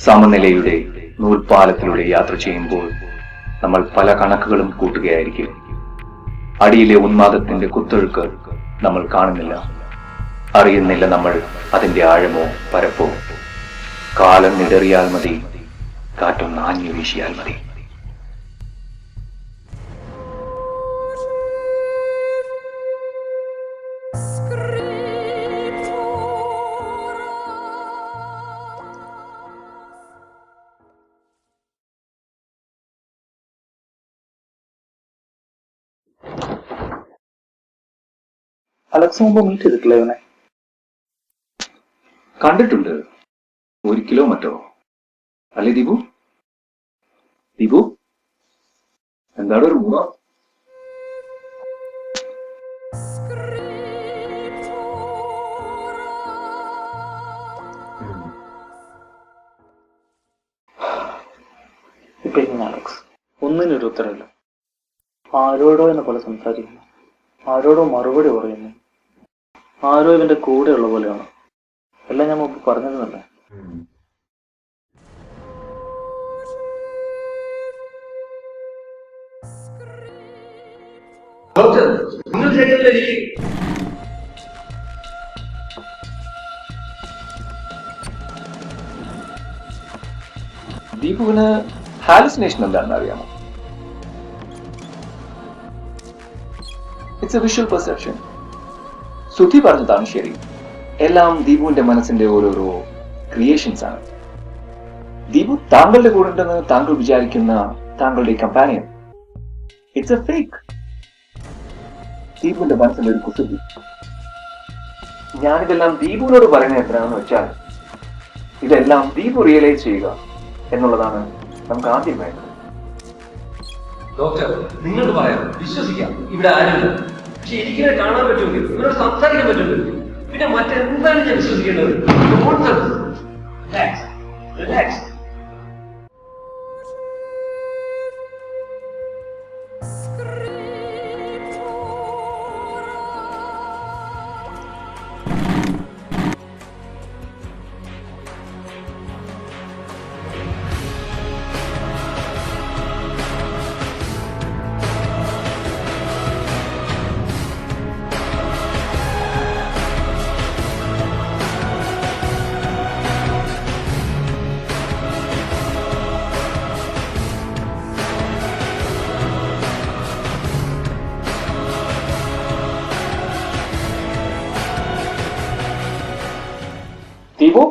സമനിലയുടെ നൂൽപ്പാലത്തിലൂടെ യാത്ര ചെയ്യുമ്പോൾ നമ്മൾ പല കണക്കുകളും കൂട്ടുകയായിരിക്കും. അടിയിലെ ഉന്മാദത്തിന്റെ കുത്തൊഴുക്ക് നമ്മൾ കാണുന്നില്ല, അറിയുന്നില്ല നമ്മൾ അതിന്റെ ആഴമോ പരപ്പോ. കാലം നിടറിയാൽ മതി, കാറ്റൊന്ന് ആഞ്ഞു വീശിയാൽ മതി. അലക്സ് മുമ്പ് മീറ്റ് ചെയ്തിട്ടില്ല ഇവനെ? കണ്ടിട്ടുണ്ട്, 1 കിലോ മറ്റോ അല്ലേ ദീപു? ദീപു എന്താണ് ഒരു മൂന്നോ? ഇപ്പൊ ഇങ്ങനെ അലക്സ് ഒന്നിനൊരു ഉത്തരവില്ല. ആരോടോ എന്ന പോലെ സംസാരിക്കുന്നു, ആരോടോ മറുപടി പറയുന്നു, ആരോ ഇവന്റെ കൂടെയുള്ള പോലെയാണ്. എല്ലാം ഞാൻ മുമ്പ് പറഞ്ഞിരുന്നല്ലേ. ദീപുവിന് ഹാലുസിനേഷൻ എന്താണെന്ന് അറിയാമോ? It's A visual perception. Sudhi പറഞ്ഞതാണ് ശരി. എല്ലാം ദീപുവിന്റെ മനസ്സിന്റെ ഓരോരോ ക്രിയേഷൻസ് ആണ്. ദീപു താങ്കളുടെ കൂടെ ഉണ്ടെന്ന് താങ്കൾ വിചാരിക്കുന്ന താങ്കളുടെ കമ്പാനിയൻ, ഇറ്റ്സ് എ ഫേക്ക്. ദീപുവിന്റെ മനസ്സിന്റെ ഒരു കുസൃതി. ഞാനിതെല്ലാം ദീപുവിനോട് പറയുന്നത് എത്രയാണെന്ന് വെച്ചാൽ, ഇതെല്ലാം ദീപു റിയലൈസ് ചെയ്യുക എന്നുള്ളതാണ് നമുക്ക് ആദ്യം വേണ്ടത്. ഡോക്ടർ, നിങ്ങൾക്ക് പറയാം, വിശ്വസിക്കാം, ഇവിടെ ആരുമില്ല. പക്ഷെ എനിക്കിനെ കാണാൻ പറ്റുമെങ്കിൽ, ഇവരോട് സംസാരിക്കാൻ പറ്റുമെങ്കിൽ, പിന്നെ മറ്റെന്താണ് ഞാൻ വിശ്വസിക്കേണ്ടത്? Relax, relax. ദീപു,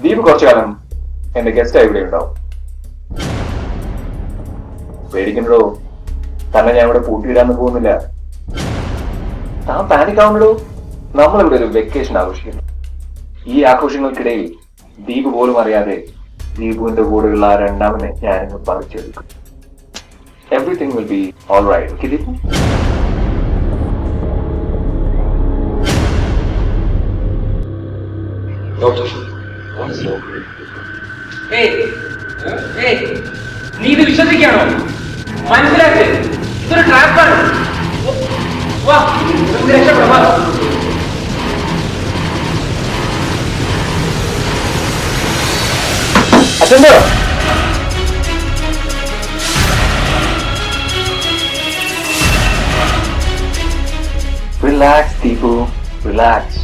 ദീപു കുറച്ചു കാലം എന്റെ ഗസ്റ്റ് ഇവിടെ ഉണ്ടാവും. പേടിക്കണ്ടോ, തന്നെ ഞാൻ ഇവിടെ പൂട്ടിയിടാന്ന് പോകുന്നില്ല. താൻ പാനിക് ആവുന്നടോ. നമ്മളിവിടെ ഒരു വെക്കേഷൻ ആഘോഷിക്കുന്നു. ഈ ആഘോഷങ്ങൾക്കിടയിൽ ദീപു പോലും അറിയാതെ ദീപുവിന്റെ കൂടെയുള്ള ആ രണ്ടാമനെ ഞാനിന്ന് പറിച്ചെടുക്കും. Everything will be all right. Okay Deepu? Doctor, നീ ഇത് വിശ്വസിക്കാണോ? മനസ്സിലാക്ക്, ഇതൊരു ട്രാപ്പാണ്. വാ, നമുക്ക് രക്ഷപ്പെടാം. അച്ഛൻ്റെ റിലാക്സ് ദീപു, റിലാക്സ്.